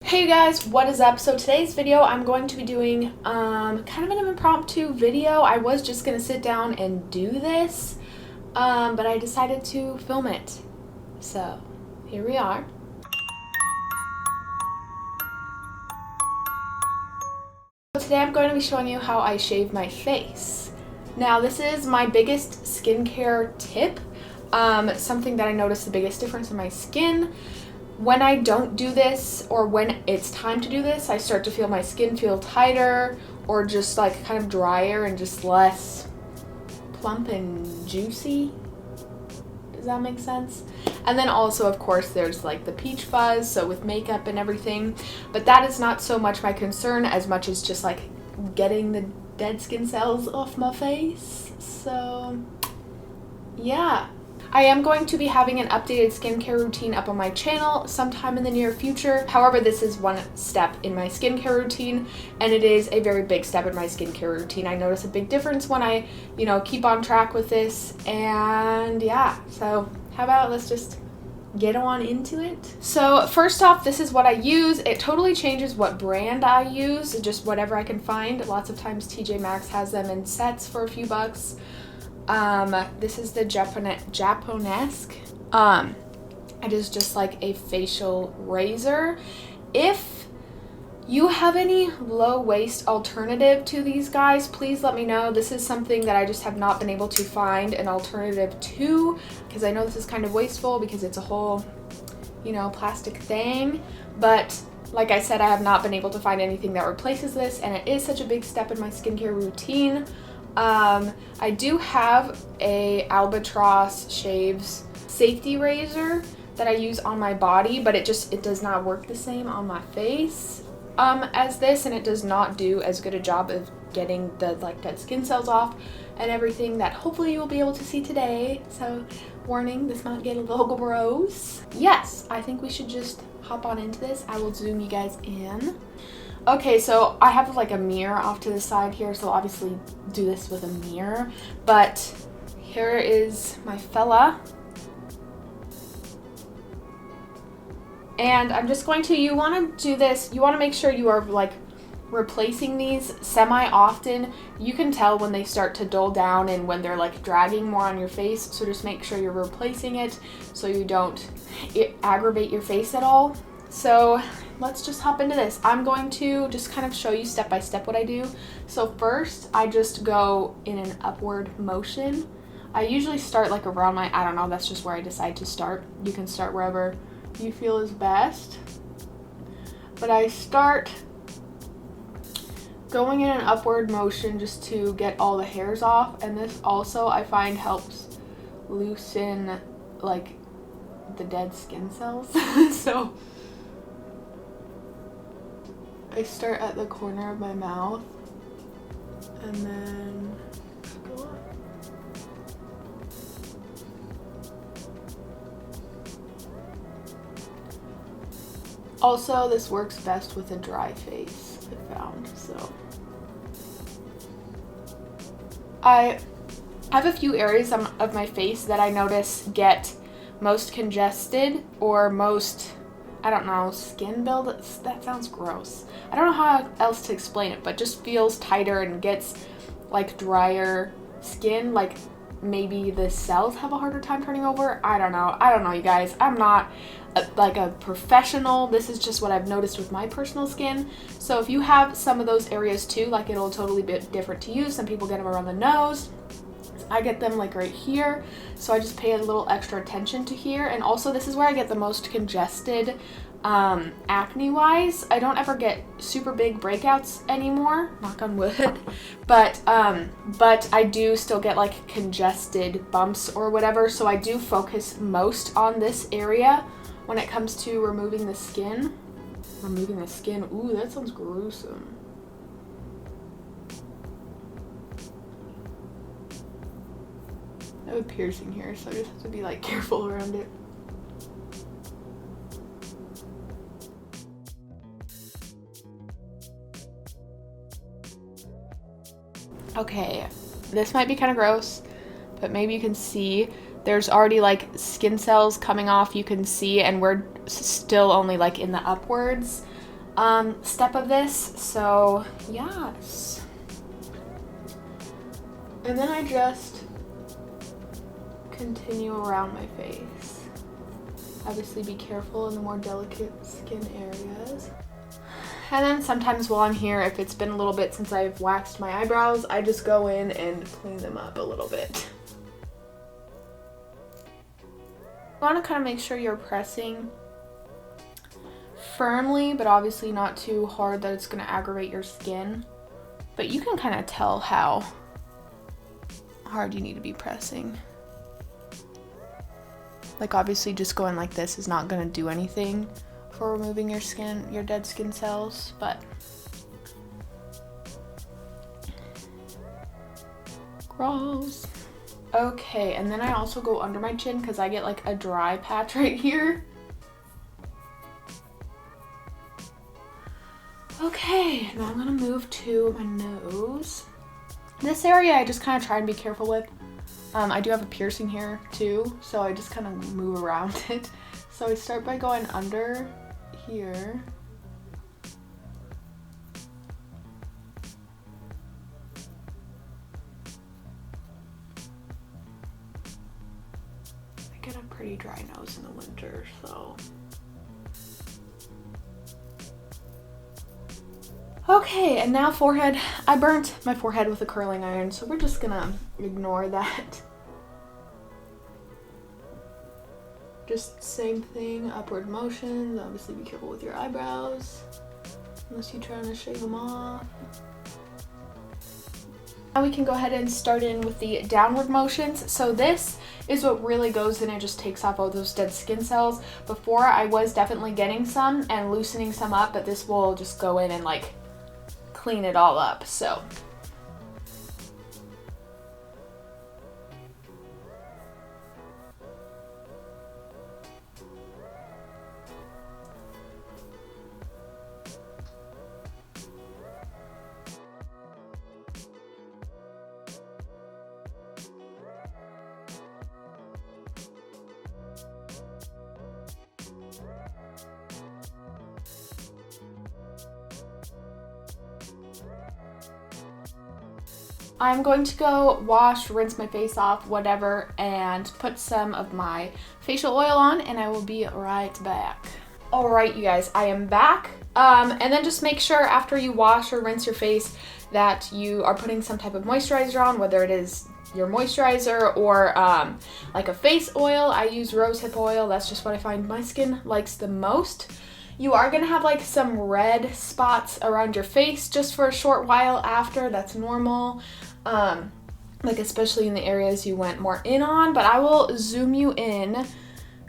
Hey you guys, what is up? So today's video I'm going to be doing kind of an impromptu video. I was just gonna sit down and do this, but I decided to film it. So here we are. Today I'm going to be showing you how I shave my face. Now this is my biggest skincare tip, something that I notice the biggest difference in my skin. When I don't do this, or when it's time to do this, I start to feel my skin feel tighter or just like kind of drier and just less plump and juicy. Does that make sense? And then also, of course, there's like the peach fuzz, so with makeup and everything. But that is not so much my concern as much as just like getting the dead skin cells off my face. So yeah. I am going to be having an updated skincare routine up on my channel sometime in the near future. However, this is one step in my skincare routine, and it is a very big step in my skincare routine. I notice a big difference when I, keep on track with this, and yeah. So how about let's just get on into it. So first off, this is what I use. It totally changes what brand I use, just whatever I can find. Lots of times TJ Maxx has them in sets for a few bucks. This is the Japonesque. It is just like a facial razor. If you have any low waist alternative to these guys, please let me know. This is something that I just have not been able to find an alternative to, because I know this is kind of wasteful because it's a whole, plastic thing. But like I said, I have not been able to find anything that replaces this, and it is such a big step in my skincare routine. I do have a Albatross Shaves safety razor that I use on my body, but it does not work the same on my face as this, and it does not do as good a job of getting the dead skin cells off and everything that hopefully you will be able to see today. So warning, this might get a little gross. Yes, I think we should just hop on into this. I will zoom you guys in. Okay, so I have like a mirror off to the side here, so I'll obviously do this with a mirror, but here is my fella. And I'm just going to, you want to do this, you want to make sure you are like replacing these semi-often. You can tell when they start to dull down and when they're like dragging more on your face, so just make sure you're replacing it so you don't aggravate your face at all. So let's just hop into this. I'm going to just kind of show you step by step what I do. So first, I just go in an upward motion. I usually start like around I don't know, that's just where I decide to start. You can start wherever you feel is best. But I start going in an upward motion just to get all the hairs off. And this also, I find, helps loosen like the dead skin cells. So I start at the corner of my mouth and then go up. Also, this works best with a dry face, I found. So I have a few areas of my face that I notice get most congested or most, I don't know, skin build. That sounds gross. I don't know how else to explain it, but just feels tighter and gets like drier skin. Like maybe the cells have a harder time turning over. I don't know, you guys. I'm not like a professional. This is just what I've noticed with my personal skin. So if you have some of those areas too, like it'll totally be different to you. Some people get them around the nose. I get them like right here, so I just pay a little extra attention to here. And also this is where I get the most congested acne wise. I don't ever get super big breakouts anymore, knock on wood, but I do still get like congested bumps or whatever, so I do focus most on this area when it comes to removing the skin. Ooh, that sounds gruesome. I have a piercing here, so I just have to be like careful around it. Okay, this might be kind of gross, but maybe you can see there's already like skin cells coming off, you can see, and we're still only like in the upwards. step of this. So yes. And then I just continue around my face. Obviously be careful in the more delicate skin areas. And then sometimes while I'm here, if it's been a little bit since I've waxed my eyebrows, I just go in and clean them up a little bit. You want to kind of make sure you're pressing firmly, but obviously not too hard that it's going to aggravate your skin. But you can kind of tell how hard you need to be pressing. Like obviously just going like this is not going to do anything for removing your skin, your dead skin cells, but gross. Okay, and then I also go under my chin because I get like a dry patch right here. Okay, now I'm gonna move to my nose. This area I just kind of try and be careful with. I do have a piercing here too, so I just kind of move around it. So I start by going under here. I get a pretty dry nose in the winter, so. Okay, and now forehead. I burnt my forehead with a curling iron, so we're just gonna ignore that. Just same thing, upward motions. Obviously be careful with your eyebrows, unless you're trying to shave them off. Now we can go ahead and start in with the downward motions. So this is what really goes in and just takes off all those dead skin cells. Before I was definitely getting some and loosening some up, but this will just go in and like clean it all up. So I'm going to go wash, rinse my face off, whatever, and put some of my facial oil on, and I will be right back. All right, you guys, I am back. And then just make sure after you wash or rinse your face that you are putting some type of moisturizer on, whether it is your moisturizer or like a face oil. I use rosehip oil. That's just what I find my skin likes the most. You are gonna have like some red spots around your face just for a short while after. That's normal. Like especially in the areas you went more in on, but I will zoom you in,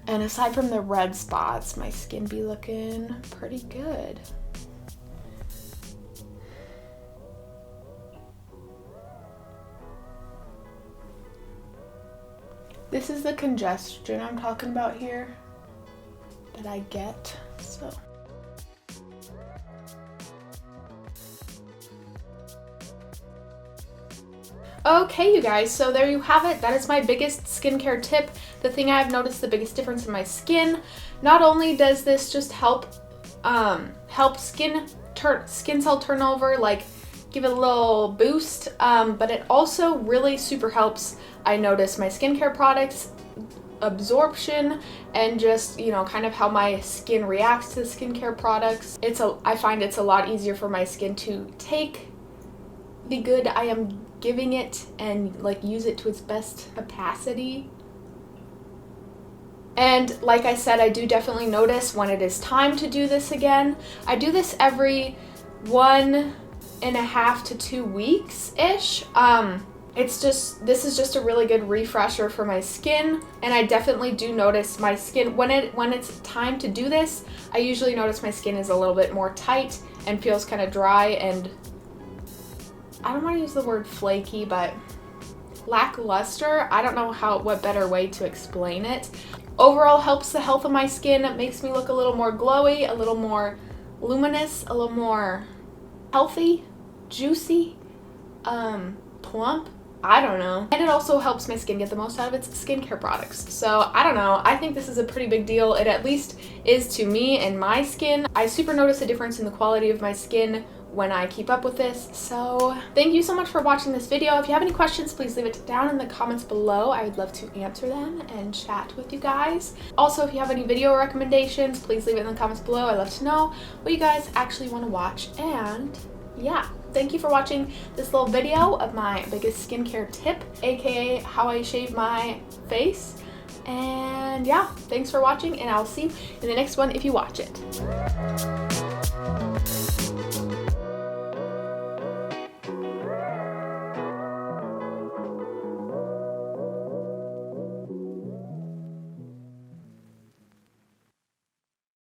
and aside from the red spots, my skin be looking pretty good. This is the congestion I'm talking about here that I get, so. Okay, you guys, so there you have it. That is my biggest skincare tip. The thing I've noticed the biggest difference in my skin. Not only does this just help skin cell turnover, like give it a little boost, but it also really super helps, I notice, my skincare products absorption and just, you know, kind of how my skin reacts to skincare products. I find it's a lot easier for my skin to take the good I am giving it and like use it to its best capacity. And like I said, I do definitely notice when it is time to do this again. I do this every 1.5 to 2 weeks ish. This is just a really good refresher for my skin, and I definitely do notice my skin when it's time to do this. I usually notice my skin is a little bit more tight and feels kind of dry, and I don't want to use the word flaky, but lackluster. I don't know what better way to explain it. Overall helps the health of my skin. It makes me look a little more glowy, a little more luminous, a little more healthy, juicy, plump. I don't know. And it also helps my skin get the most out of its skincare products. So I don't know. I think this is a pretty big deal. It at least is to me and my skin. I super notice a difference in the quality of my skin when I keep up with this. So thank you so much for watching this video. If you have any questions, please leave it down in the comments below. I would love to answer them and chat with you guys. Also, if you have any video recommendations, please leave it in the comments below. I'd love to know what you guys actually want to watch. And yeah, thank you for watching this little video of my biggest skincare tip, aka how I shave my face. And yeah, thanks for watching, and I'll see you in the next one if you watch it.